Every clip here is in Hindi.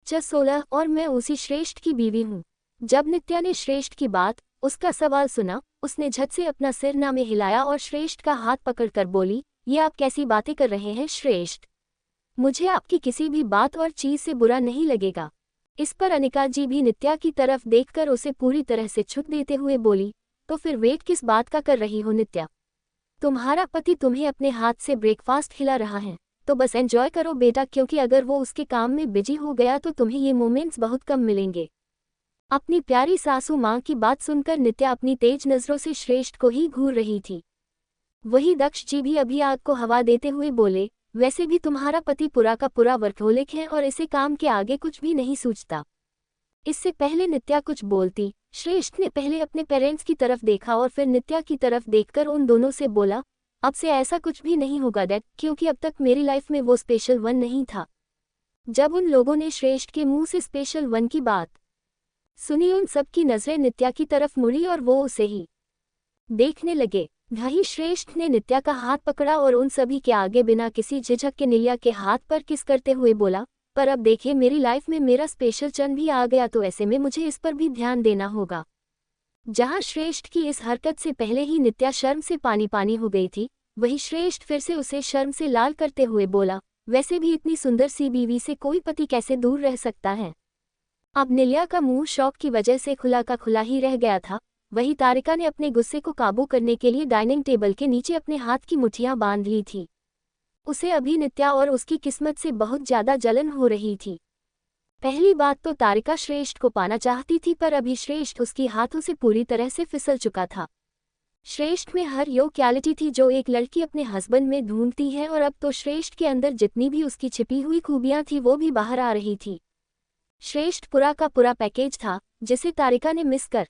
16 और मैं उसी श्रेष्ठ की बीवी हूँ। जब नित्या ने श्रेष्ठ की बात, उसका सवाल सुना, उसने झट से अपना सिर ना में हिलाया और श्रेष्ठ का हाथ पकड़कर बोली, ये आप कैसी बातें कर रहे हैं श्रेष्ठ? मुझे आपकी किसी भी बात और चीज से बुरा नहीं लगेगा। इस पर अनिका जी भी नित्या की तरफ देखकर उसे पूरी तरह से छुट देते हुए बोली, तो फिर वेट किस बात का कर रही हो नित्या? तुम्हारा पति तुम्हें अपने हाथ से ब्रेकफास्ट खिला रहा है, तो बस एंजॉय करो बेटा, क्योंकि अगर वो उसके काम में बिजी हो गया तो तुम्हें ये मोमेंट्स बहुत कम मिलेंगे। अपनी प्यारी सासू माँ की बात सुनकर नित्या अपनी तेज नजरों से श्रेष्ठ को ही घूर रही थी। वही दक्ष जी भी अभी आग को हवा देते हुए बोले, वैसे भी तुम्हारा पति पूरा का पूरा वर्कहोलिक है और इसे काम के आगे कुछ भी नहीं सूझता। इससे पहले नित्या कुछ बोलती, श्रेष्ठ ने पहले अपने पेरेंट्स की तरफ देखा और फिर नित्या की तरफ देखकर उन दोनों से बोला, अब से ऐसा कुछ भी नहीं होगा डैड, क्योंकि अब तक मेरी लाइफ में वो स्पेशल वन नहीं था। जब उन लोगों ने श्रेष्ठ के मुंह से स्पेशल वन की बात सुनी, उन सब की नजरें नित्या की तरफ मुड़ी और वो उसे ही देखने लगे। वहीं श्रेष्ठ ने नित्या का हाथ पकड़ा और उन सभी के आगे बिना किसी झिझक के नित्या के हाथ पर किस करते हुए बोला, पर अब देखिए मेरी लाइफ में मेरा स्पेशल चंद भी आ गया, तो ऐसे में मुझे इस पर भी ध्यान देना होगा। जहां श्रेष्ठ की इस हरकत से पहले ही नित्या शर्म से पानी पानी हो गई थी, वही श्रेष्ठ फिर से उसे शर्म से लाल करते हुए बोला, वैसे भी इतनी सुंदर सी बीवी से कोई पति कैसे दूर रह सकता है? अब नित्या का मुंह शौक की वजह से खुला का खुला ही रह गया था। वही तारिका ने अपने गुस्से को काबू करने के लिए डाइनिंग टेबल के नीचे अपने हाथ की मुठ्ठियां बांध ली थी। उसे अभी नित्या और उसकी किस्मत से बहुत ज्यादा जलन हो रही थी। पहली बात तो तारिका श्रेष्ठ को पाना चाहती थी, पर अभी श्रेष्ठ उसकी हाथों से पूरी तरह से फिसल चुका था। श्रेष्ठ में हर यो क्वालिटी थी जो एक लड़की अपने हस्बैंड में ढूंढती है, और अब तो श्रेष्ठ के अंदर जितनी भी उसकी छिपी हुई खूबियां थी वो भी बाहर आ रही थी। श्रेष्ठ पूरा का पूरा पैकेज था जिसे तारिका ने मिस कर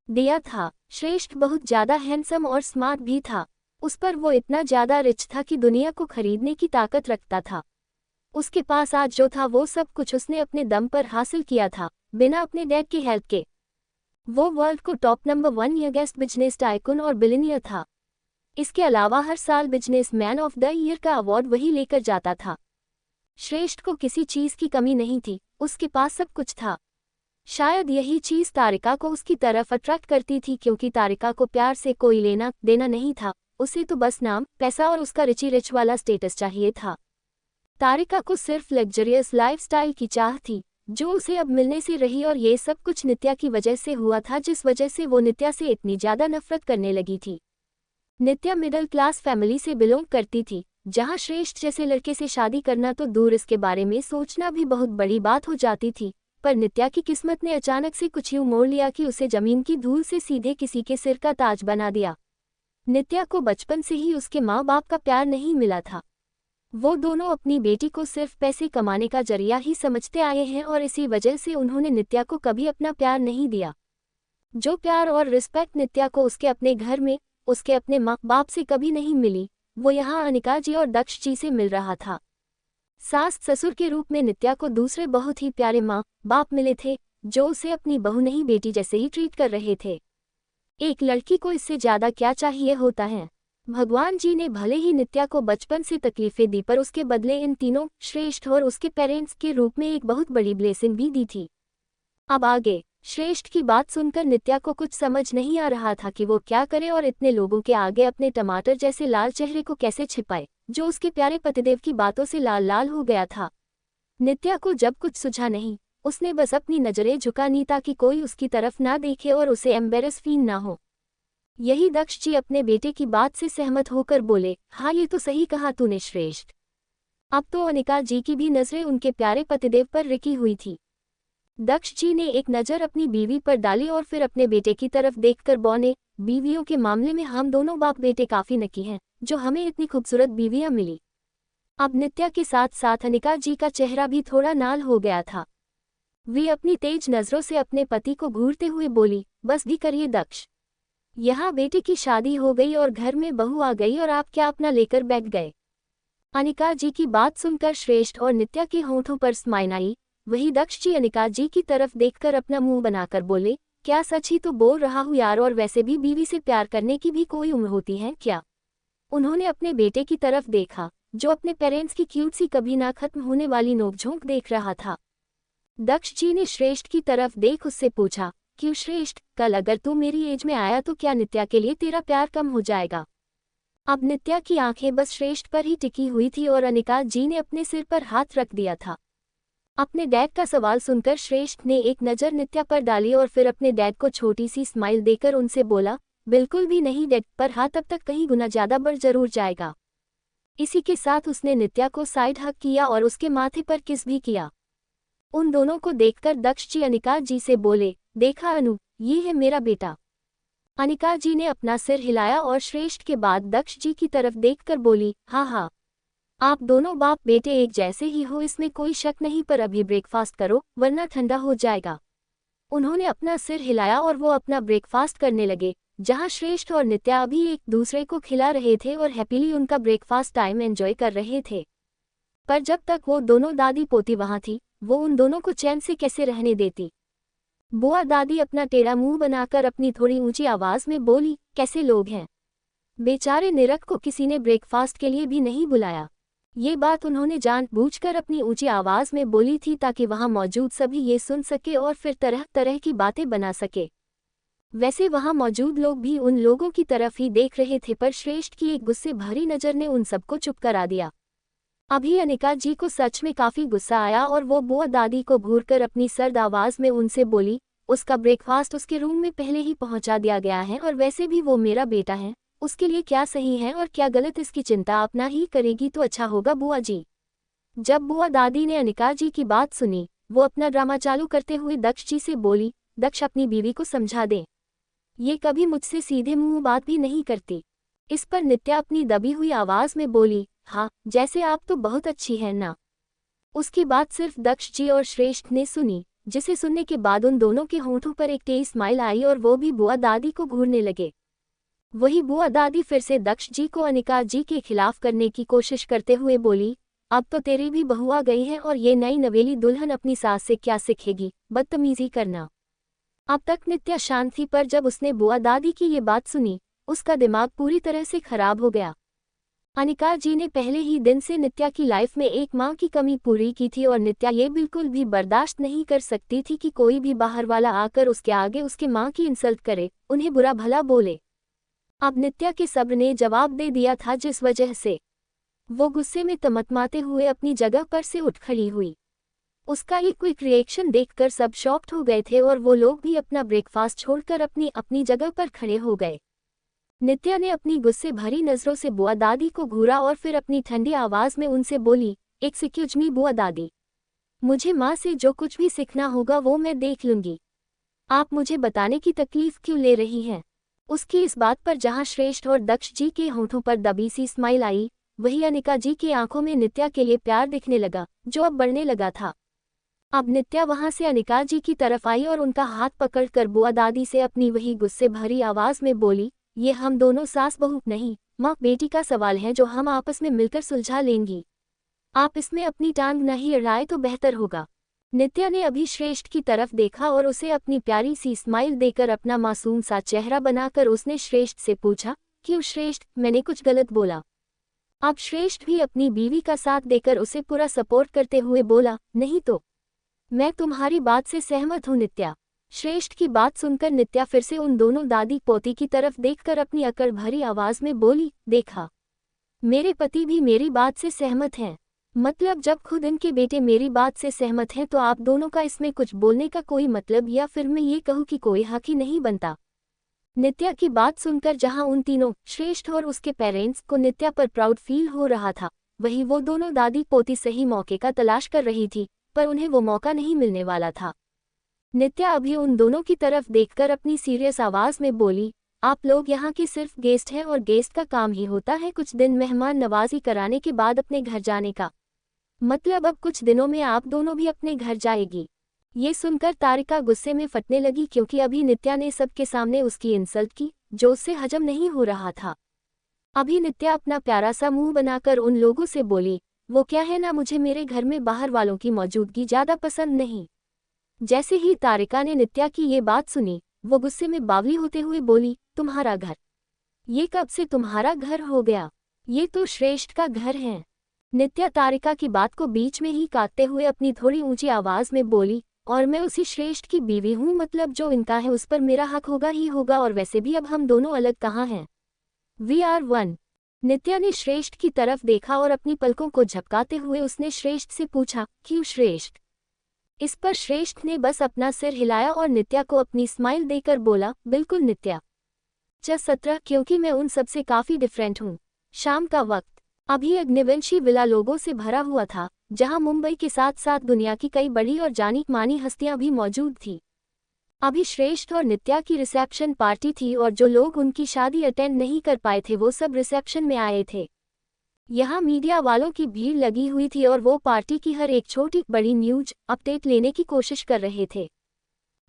दिया था। श्रेष्ठ बहुत ज्यादा हैंडसम और स्मार्ट भी था। उस पर वो इतना ज्यादा रिच था कि दुनिया को खरीदने की ताकत रखता था। उसके पास आज जो था वो सब कुछ उसने अपने दम पर हासिल किया था, बिना अपने डैड की हेल्प के। वो वर्ल्ड को top number 1 youngest business tycoon और बिलियनियर था। इसके अलावा हर साल business man of the year का अवार्ड वही लेकर जाता था। श्रेष्ठ को किसी चीज की कमी नहीं थी, उसके पास सब कुछ था। शायद यही चीज तारिका को उसकी तरफ अट्रैक्ट करती थी, क्योंकि तारिका को प्यार से कोई लेना देना नहीं था। उसे तो बस नाम, पैसा और उसका रिच वाला स्टेटस चाहिए था। तारिका को सिर्फ लग्जरियस लाइफस्टाइल की चाह थी, जो उसे अब मिलने से रही, और ये सब कुछ नित्या की वजह से हुआ था, जिस वजह से वो नित्या से इतनी ज्यादा नफरत करने लगी थी। नित्या मिडिल क्लास फैमिली से बिलोंग करती थी, जहां श्रेष्ठ जैसे लड़के से शादी करना तो दूर, इसके बारे में सोचना भी बहुत बड़ी बात हो जाती थी। पर नित्या की किस्मत ने अचानक से कुछ यूं मोड़ लिया कि उसे जमीन की धूल से सीधे किसी के सिर का ताज बना दिया। नित्या को बचपन से ही उसके माँ बाप का प्यार नहीं मिला था। वो दोनों अपनी बेटी को सिर्फ पैसे कमाने का जरिया ही समझते आए हैं, और इसी वजह से उन्होंने नित्या को कभी अपना प्यार नहीं दिया। जो प्यार और रिस्पेक्ट नित्या को उसके अपने घर में, उसके अपने माँ बाप से कभी नहीं मिली, वो यहाँ अनिका जी और दक्ष जी से मिल रहा था। सास ससुर के रूप में नित्या को दूसरे बहुत ही प्यारे माँ बाप मिले थे, जो उसे अपनी बहू नहीं बेटी जैसे ही ट्रीट कर रहे थे। एक लड़की को इससे ज्यादा क्या चाहिए होता है? भगवान जी ने भले ही नित्या को बचपन से तकलीफें दी, पर उसके बदले इन तीनों, श्रेष्ठ और उसके पेरेंट्स के रूप में एक बहुत बड़ी ब्लेसिंग भी दी थी। अब आगे श्रेष्ठ की बात सुनकर नित्या को कुछ समझ नहीं आ रहा था कि वो क्या करे और इतने लोगों के आगे अपने टमाटर जैसे लाल चेहरे को कैसे छिपाए, जो उसके प्यारे पतिदेव की बातों से लाल लाल हो गया था। नित्या को जब कुछ सूझा नहीं, उसने बस अपनी नजरें झुकानी ताकि कोई उसकी तरफ ना देखे और उसे एम्बेरस फील ना हो। यही दक्ष जी अपने बेटे की बात से सहमत होकर बोले, हाँ ये तो सही कहा तूने श्रेष्ठ। अब तो अनिका जी की भी नजरें उनके प्यारे पतिदेव पर रिकी हुई थी। दक्ष जी ने एक नज़र अपनी बीवी पर डाली और फिर अपने बेटे की तरफ देखकर बोले, बीवियों के मामले में हम दोनों बाप बेटे काफी नकी हैं, जो हमें इतनी खूबसूरत बीवियां मिली। अब नित्या के साथ साथ अनिका जी का चेहरा भी थोड़ा नाल हो गया था। वे अपनी तेज नजरों से अपने पति को घूरते हुए बोली, बस भी करिए दक्ष, यहाँ बेटे की शादी हो गई और घर में बहू आ गई और आप क्या अपना लेकर बैठ गए? अनिका जी की बात सुनकर श्रेष्ठ और नित्या के होठों पर स्माइल आई। वही दक्ष जी अनिका जी की तरफ देखकर अपना मुंह बनाकर बोले, क्या सच ही तो बोल रहा हूँ यार, और वैसे भी बीवी से प्यार करने की भी कोई उम्र होती है क्या? उन्होंने अपने बेटे की तरफ देखा, जो अपने पेरेंट्स की क्यूट सी कभी ना खत्म होने वाली नोकझोंक देख रहा था। दक्ष जी ने श्रेष्ठ की तरफ देख उससे पूछा, क्यों श्रेष्ठ, कल अगर तू मेरी एज में आया तो क्या नित्या के लिए तेरा प्यार कम हो जाएगा? अब नित्या की आंखें बस श्रेष्ठ पर ही टिकी हुई थी और अनिका जी ने अपने सिर पर हाथ रख दिया था। अपने डैड का सवाल सुनकर श्रेष्ठ ने एक नज़र नित्या पर डाली और फिर अपने डैड को छोटी सी स्माइल देकर उनसे बोला, बिल्कुल भी नहीं डैड, पर हाँ तब तक कहीं गुना ज़्यादा बढ़ जरूर जाएगा। इसी के साथ उसने नित्या को साइड हक किया और उसके माथे पर किस भी किया। उन दोनों को देखकर दक्ष जी अनिका जी से बोले, देखा अनु, ये है मेरा बेटा। अनिका जी ने अपना सिर हिलाया और श्रेष्ठ के बाद दक्ष जी की तरफ देखकर बोली, हाँ हाँ, आप दोनों बाप बेटे एक जैसे ही हो, इसमें कोई शक नहीं, पर अभी ब्रेकफास्ट करो वरना ठंडा हो जाएगा। उन्होंने अपना सिर हिलाया और वो अपना ब्रेकफास्ट करने लगे, जहां श्रेष्ठ और नित्या अभी एक दूसरे को खिला रहे थे और हैप्पीली उनका ब्रेकफास्ट टाइम एंजॉय कर रहे थे। पर जब तक वो दोनों दादी पोती वहां थी, वो उन दोनों को चैन से कैसे रहने देती। बुआ दादी अपना टेढ़ा मुंह बनाकर अपनी थोड़ी ऊंची आवाज में बोली, कैसे लोग हैं, बेचारे निरख को किसी ने ब्रेकफास्ट के लिए भी नहीं बुलाया। ये बात उन्होंने जानबूझकर अपनी ऊंची आवाज में बोली थी ताकि वहां मौजूद सभी ये सुन सके और फिर तरह तरह की बातें बना सके। वैसे वहां मौजूद लोग भी उन लोगों की तरफ ही देख रहे थे, पर श्रेष्ठ की एक गुस्से भरी नजर ने उन सबको चुप करा दिया। अभी अनिका जी को सच में काफी गुस्सा आया और वो बुआ दादी को घूरकर अपनी सर्द आवाज में उनसे बोली, उसका ब्रेकफास्ट उसके रूम में पहले ही पहुंचा दिया गया है और वैसे भी वो मेरा बेटा है, उसके लिए क्या सही है और क्या गलत इसकी चिंता अपना ही करेगी तो अच्छा होगा बुआ जी। जब बुआ दादी ने अनिका जी की बात सुनी, वो अपना ड्रामा चालू करते हुए दक्ष जी से बोली, दक्ष अपनी बीवी को समझा दे, ये कभी मुझसे सीधे मुंह बात भी नहीं करती। इस पर नित्या अपनी दबी हुई आवाज में बोली, हाँ जैसे आप तो बहुत अच्छी हैं ना। उसकी बात सिर्फ दक्ष जी और श्रेष्ठ ने सुनी, जिसे सुनने के बाद उन दोनों के होंठों पर एक तेज स्माइल आई और वो भी बुआ दादी को घूरने लगे। वही बुआ दादी फिर से दक्ष जी को अनिका जी के खिलाफ करने की कोशिश करते हुए बोली, अब तो तेरी भी बहू आ गई है और ये नई नवेली दुल्हन अपनी सास से क्या सीखेगी, बदतमीजी करना। अब तक नित्या शांत थी, पर जब उसने बुआ दादी की ये बात सुनी, उसका दिमाग पूरी तरह से खराब हो गया। अनिका जी ने पहले ही दिन से नित्या की लाइफ में एक माँ की कमी पूरी की थी और नित्या ये बिल्कुल भी बर्दाश्त नहीं कर सकती थी कि कोई भी बाहर वाला आकर उसके आगे उसके माँ की इंसल्ट करे, उन्हें बुरा भला बोले। अब नित्या के सब्र ने जवाब दे दिया था, जिस वजह से वो गुस्से में तमतमाते हुए अपनी जगह पर से उठ खड़ी हुई। उसका ये क्विक रिएक्शन देखकर सब शॉक्ड हो गए थे और वो लोग भी अपना ब्रेकफास्ट छोड़कर अपनी अपनी जगह पर खड़े हो गए। नित्या ने अपनी गुस्से भरी नजरों से बुआ दादी को घूरा और फिर अपनी ठंडी आवाज में उनसे बोली, एक्सक्यूज मी बुआ दादी, मुझे माँ से जो कुछ भी सीखना होगा वो मैं देख लूंगी, आप मुझे बताने की तकलीफ क्यों ले रही हैं। उसकी इस बात पर जहाँ श्रेष्ठ और दक्ष जी के होंठों पर दबी सी स्माइल आई, वही अनिका जी की आंखों में नित्या के लिए प्यार दिखने लगा, जो अब बढ़ने लगा था। अब नित्या वहां से अनिका जी की तरफ आई और उनका हाथ पकड़कर बुआ दादी से अपनी वही गुस्से भरी आवाज में बोली, ये हम दोनों सास बहू नहीं, माँ बेटी का सवाल है जो हम आपस में मिलकर सुलझा लेंगी, आप इसमें अपनी टांग नहीं अड़ाए तो बेहतर होगा। नित्या ने अभी श्रेष्ठ की तरफ देखा और उसे अपनी प्यारी सी स्माइल देकर अपना मासूम सा चेहरा बनाकर उसने श्रेष्ठ से पूछा, क्यों श्रेष्ठ, मैंने कुछ गलत बोला? अब श्रेष्ठ भी अपनी बीवी का साथ देकर उसे पूरा सपोर्ट करते हुए बोला, नहीं तो मैं तुम्हारी बात से सहमत हूँ नित्या। श्रेष्ठ की बात सुनकर नित्या फिर से उन दोनों दादी पोती की तरफ देखकर अपनी अकड़ भरी आवाज में बोली, देखा, मेरे पति भी मेरी बात से सहमत हैं, मतलब जब खुद इनके बेटे मेरी बात से सहमत हैं तो आप दोनों का इसमें कुछ बोलने का कोई मतलब, या फिर मैं ये कहूँ कि कोई हक ही नहीं बनता। नित्या की बात सुनकर जहां उन तीनों श्रेष्ठ और उसके पेरेंट्स को नित्या पर प्राउड फील हो रहा था, वही वो दोनों दादी पोती सही मौके का तलाश कर रही थी, पर उन्हें वो मौका नहीं मिलने वाला था। नित्या अभी उन दोनों की तरफ देखकर अपनी सीरियस आवाज में बोली, आप लोग यहाँ के सिर्फ गेस्ट हैं और गेस्ट का काम ही होता है कुछ दिन मेहमान नवाजी कराने के बाद अपने घर जाने का, मतलब अब कुछ दिनों में आप दोनों भी अपने घर जाएगी। ये सुनकर तारिका गुस्से में फटने लगी, क्योंकि अभी नित्या ने सबके सामने उसकी इंसल्ट की, जो उससे हजम नहीं हो रहा था। अभी नित्या अपना प्यारा सा मुंह बनाकर उन लोगों से बोली, वो क्या है ना, मुझे मेरे घर में बाहर वालों की मौजूदगी ज्यादा पसंद नहीं। जैसे ही तारिका ने नित्या की ये बात सुनी, वो गुस्से में बावली होते हुए बोली, तुम्हारा घर? ये कब से तुम्हारा घर हो गया? ये तो श्रेष्ठ का घर है। नित्या तारिका की बात को बीच में ही काटते हुए अपनी थोड़ी ऊंची आवाज में बोली, और मैं उसी श्रेष्ठ की बीवी हूँ, मतलब जो इनका है उस पर मेरा हक होगा ही होगा, और वैसे भी अब हम दोनों अलग कहाँ हैं। We are one. नित्या ने श्रेष्ठ की तरफ देखा और अपनी पलकों को झपकाते हुए उसने श्रेष्ठ से पूछा, क्यों श्रेष्ठ? इस पर श्रेष्ठ ने बस अपना सिर हिलाया और नित्या को अपनी स्माइल देकर बोला, बिल्कुल नित्या। 17 क्योंकि मैं उन सबसे काफी डिफरेंट हूँ। शाम का वक्त अभी अग्निवंशी विला लोगों से भरा हुआ था, जहां मुंबई के साथ साथ दुनिया की कई बड़ी और जानी मानी हस्तियां भी मौजूद थी। अभी श्रेष्ठ और नित्या की रिसेप्शन पार्टी थी और जो लोग उनकी शादी अटेंड नहीं कर पाए थे वो सब रिसेप्शन में आए थे। यहाँ मीडिया वालों की भीड़ लगी हुई थी और वो पार्टी की हर एक छोटी बड़ी न्यूज अपडेट लेने की कोशिश कर रहे थे।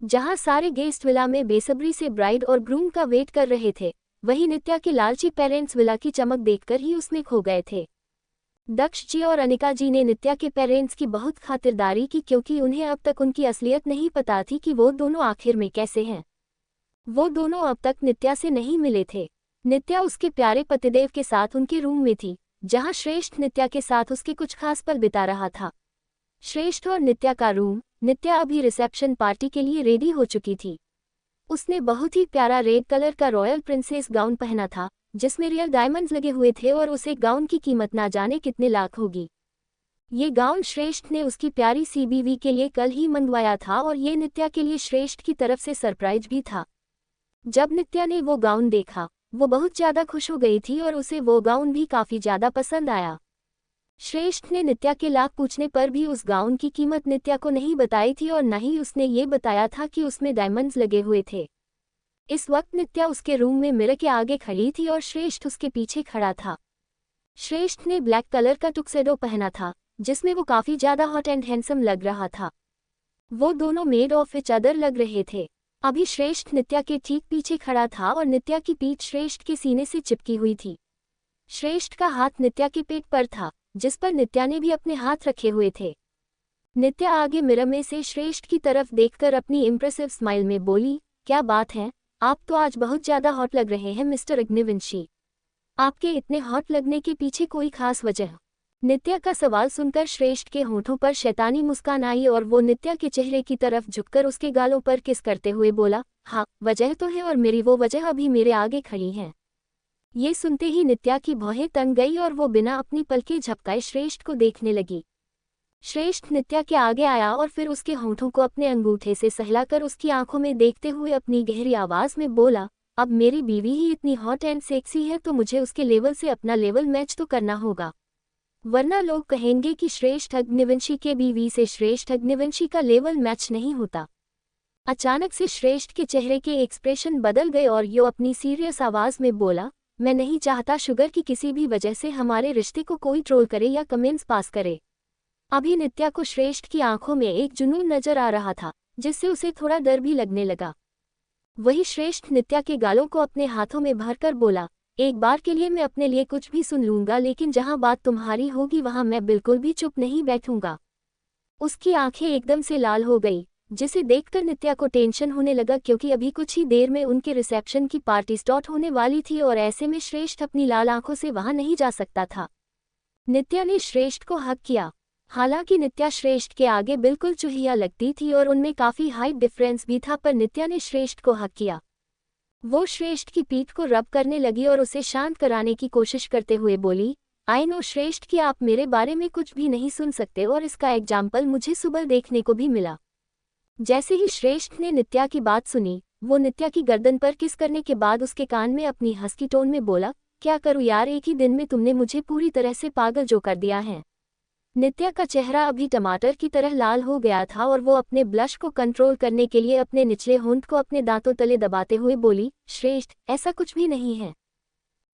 जहाँ सारे गेस्ट विला में बेसब्री से ब्राइड और ग्रूम का वेट कर रहे थे, वहीं नित्या के लालची पेरेंट्स विला की चमक देखकर ही उसमें खो गए थे। दक्ष जी और अनिका जी ने नित्या के पेरेंट्स की बहुत खातिरदारी की, क्योंकि उन्हें अब तक उनकी असलियत नहीं पता थी कि वो दोनों आखिर में कैसे हैं। वो दोनों अब तक नित्या से नहीं मिले थे। नित्या उसके प्यारे पतिदेव के साथ उनके रूम में थी, जहां श्रेष्ठ नित्या के साथ उसके कुछ खास पल बिता रहा था। श्रेष्ठ और नित्या का रूम। नित्या अभी रिसेप्शन पार्टी के लिए रेडी हो चुकी थी। उसने बहुत ही प्यारा रेड कलर का रॉयल प्रिंसेस गाउन पहना था, जिसमें रियल डायमंड्स लगे हुए थे, और उस एक गाउन की कीमत ना जाने कितने लाख होगी। ये गाउन श्रेष्ठ ने उसकी प्यारी सी बीवी के लिए कल ही मंगवाया था, और ये नित्या के लिए श्रेष्ठ की तरफ से सरप्राइज भी था। जब नित्या ने वो गाउन देखा, वो बहुत ज्यादा खुश हो गई थी और उसे वो गाउन भी काफी ज्यादा पसंद आया। श्रेष्ठ ने नित्या के लाख पूछने पर भी उस गाउन की कीमत नित्या को नहीं बताई थी, और न ही उसने ये बताया था कि उसमें डायमंड्स लगे हुए थे। इस वक्त नित्या उसके रूम में मिरर के आगे खड़ी थी और श्रेष्ठ उसके पीछे खड़ा था। श्रेष्ठ ने ब्लैक कलर का टुक्सेडो पहना था, जिसमें वो काफी ज्यादा हॉट एंड हैंडसम लग रहा था। वो दोनों मेड ऑफ इच अदर लग रहे थे। अभी श्रेष्ठ नित्या के ठीक पीछे खड़ा था और नित्या की पीठ श्रेष्ठ के सीने से चिपकी हुई थी। श्रेष्ठ का हाथ नित्या के पेट पर था, जिस पर नित्या ने भी अपने हाथ रखे हुए थे। नित्या आगे मिरर में से श्रेष्ठ की तरफ देखकर अपनी इम्प्रेसिव स्माइल में बोली, क्या बात है, आप तो आज बहुत ज्यादा हॉट लग रहे हैं मिस्टर अग्निवंशी। आपके इतने हॉट लगने के पीछे कोई खास वजह? नित्या का सवाल सुनकर श्रेष्ठ के होठों पर शैतानी मुस्कान आई और वो नित्या के चेहरे की तरफ झुककर उसके गालों पर किस करते हुए बोला, हाँ वजह तो है, और मेरी वो वजह अभी मेरे आगे खड़ी है। ये सुनते ही नित्या की भौहें तंग गई और वो बिना अपनी पलकें झपकाए श्रेष्ठ को देखने लगी। श्रेष्ठ नित्या के आगे आया और फिर उसके होठों को अपने अंगूठे से सहलाकर उसकी आंखों में देखते हुए अपनी गहरी आवाज में बोला, अब मेरी बीवी ही इतनी हॉट एंड सेक्सी है तो मुझे उसके लेवल से अपना लेवल मैच तो करना होगा, वरना लोग कहेंगे कि श्रेष्ठ अग्निवंशी के बीवी से श्रेष्ठ अग्निवंशी का लेवल मैच नहीं होता। अचानक से श्रेष्ठ के चेहरे के एक्सप्रेशन बदल गए और यो अपनी सीरियस आवाज में बोला, मैं नहीं चाहता शुगर की किसी भी वजह से हमारे रिश्ते को कोई ट्रोल करे या कमेंट्स पास करे। अभी नित्या को श्रेष्ठ की आंखों में एक जुनून नजर आ रहा था, जिससे उसे थोड़ा डर भी लगने लगा। वही श्रेष्ठ नित्या के गालों को अपने हाथों में भरकर बोला, एक बार के लिए मैं अपने लिए कुछ भी सुन लूंगा, लेकिन जहां बात तुम्हारी होगी वहां मैं बिल्कुल भी चुप नहीं बैठूंगा। उसकी आंखें एकदम से लाल हो गई, जिसे देखकर नित्या को टेंशन होने लगा, क्योंकि अभी कुछ ही देर में उनके रिसेप्शन की पार्टी स्टार्ट होने वाली थी और ऐसे में श्रेष्ठ अपनी लाल आंखों से वहां नहीं जा सकता था। नित्या ने श्रेष्ठ को हक किया। हालांकि नित्या श्रेष्ठ के आगे बिल्कुल चूहिया लगती थी और उनमें काफी हाइट डिफरेंस भी था, पर नित्या ने श्रेष्ठ को हक किया। वो श्रेष्ठ की पीठ को रब करने लगी और उसे शांत कराने की कोशिश करते हुए बोली, आई नो श्रेष्ठ कि आप मेरे बारे में कुछ भी नहीं सुन सकते, और इसका एग्जाम्पल मुझे सुबह देखने को भी मिला। जैसे ही श्रेष्ठ ने नित्या की बात सुनी, वो नित्या की गर्दन पर किस करने के बाद उसके कान में अपनी हंसकी टोन में बोला, क्या करूं यार, एक ही दिन में तुमने मुझे पूरी तरह से पागल जो कर दिया है। नित्या का चेहरा अभी टमाटर की तरह लाल हो गया था और वो अपने ब्लश को कंट्रोल करने के लिए अपने निचले होंठ को अपने दांतों तले दबाते हुए बोली, श्रेष्ठ ऐसा कुछ भी नहीं है।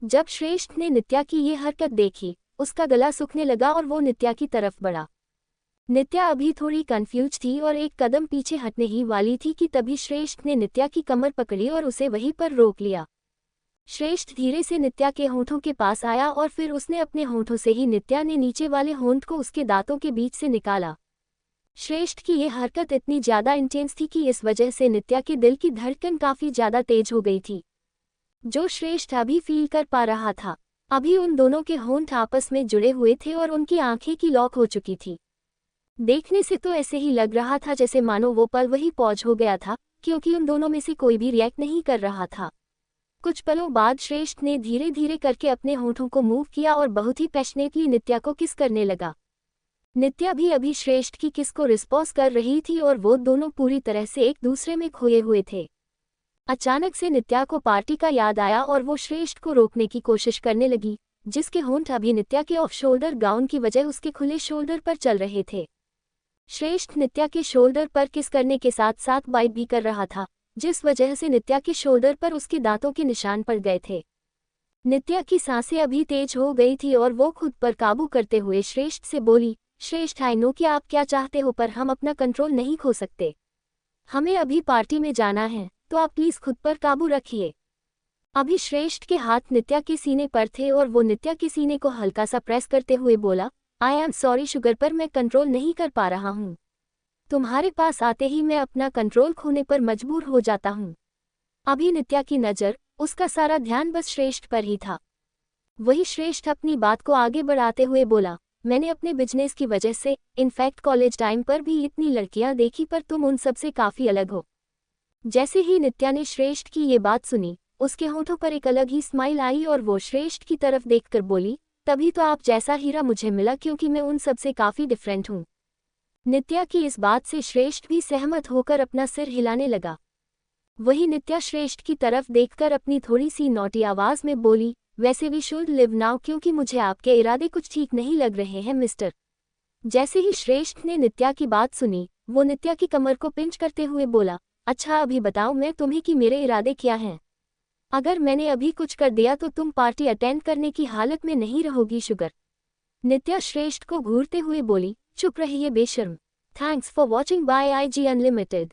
जब श्रेष्ठ ने नित्या की ये हरकत देखी, उसका गला सूखने लगा और वो नित्या की तरफ बढ़ा। नित्या अभी थोड़ी कंफ्यूज थी और एक कदम पीछे हटने ही वाली थी कि तभी श्रेष्ठ ने नित्या की कमर पकड़ी और उसे वहीं पर रोक लिया। श्रेष्ठ धीरे से नित्या के होंठों के पास आया और फिर उसने अपने होंठों से ही नित्या ने नीचे वाले होंठ को उसके दांतों के बीच से निकाला। श्रेष्ठ की यह हरकत इतनी ज्यादा इंटेंस थी कि इस वजह से नित्या के दिल की धड़कन काफी ज्यादा तेज हो गई थी, जो श्रेष्ठ अभी फील कर पा रहा था। अभी उन दोनों के होंठ आपस में जुड़े हुए थे और उनकी आंखें की लॉक हो चुकी थी। देखने से तो ऐसे ही लग रहा था जैसे मानो वो पल वही पॉज हो गया था, क्योंकि उन दोनों में से कोई भी रिएक्ट नहीं कर रहा था। कुछ पलों बाद श्रेष्ठ ने धीरे धीरे करके अपने होंठों को मूव किया और बहुत ही पैशनेटली नित्या को किस करने लगा। नित्या भी अभी श्रेष्ठ की किस को रिस्पॉन्स कर रही थी और वो दोनों पूरी तरह से एक दूसरे में खोए हुए थे। अचानक से नित्या को पार्टी का याद आया और वो श्रेष्ठ को रोकने की कोशिश करने लगी, जिसके होंठ अभी नित्या के ऑफ शोल्डर गाउन की वजह उसके खुले शोल्डर पर चल रहे थे। श्रेष्ठ नित्या के शोल्डर पर किस करने के साथ साथ बाइट भी कर रहा था, जिस वजह से नित्या के शोल्डर पर उसके दांतों के निशान पड़ गए थे। नित्या की सांसें अभी तेज हो गई थी और वो खुद पर काबू करते हुए श्रेष्ठ से बोली, श्रेष्ठ आई नो कि आप क्या चाहते हो पर हम अपना कंट्रोल नहीं खो सकते। हमें अभी पार्टी में जाना है, तो आप प्लीज खुद पर काबू रखिए। अभी श्रेष्ठ के हाथ नित्या के सीने पर थे और वो नित्या के सीने को हल्का सा प्रेस करते हुए बोला, आई एम सॉरी शुगर पर मैं कंट्रोल नहीं कर पा रहा हूँ। तुम्हारे पास आते ही मैं अपना कंट्रोल खोने पर मजबूर हो जाता हूँ। अभी नित्या की नज़र, उसका सारा ध्यान बस श्रेष्ठ पर ही था। वही श्रेष्ठ अपनी बात को आगे बढ़ाते हुए बोला, मैंने अपने बिजनेस की वजह से, इनफैक्ट कॉलेज टाइम पर भी इतनी लड़कियां देखी पर तुम उन सबसे काफ़ी अलग हो। जैसे ही नित्या ने श्रेष्ठ की ये बात सुनी, उसके होठों पर एक अलग ही स्माइल आई और वो श्रेष्ठ की तरफ देखकर बोली, तभी तो आप जैसा हीरा मुझे मिला क्योंकि मैं उन सबसे काफ़ी डिफरेंट हूँ। नित्या की इस बात से श्रेष्ठ भी सहमत होकर अपना सिर हिलाने लगा। वही नित्या श्रेष्ठ की तरफ देखकर अपनी थोड़ी सी नॉटी आवाज़ में बोली, वैसे वी शुड लिव नाउ क्योंकि मुझे आपके इरादे कुछ ठीक नहीं लग रहे हैं मिस्टर। जैसे ही श्रेष्ठ ने नित्या की बात सुनी, वो नित्या की कमर को पिंच करते हुए बोला, अच्छा अभी बताओ मैं तुम्हें कि मेरे इरादे क्या हैं। अगर मैंने अभी कुछ कर दिया तो तुम पार्टी अटेंड करने की हालत में नहीं रहोगी शुगर। नित्या श्रेष्ठ को घूरते हुए बोली, चुप रहिए बेशर्म। Thanks for watching by IG unlimited.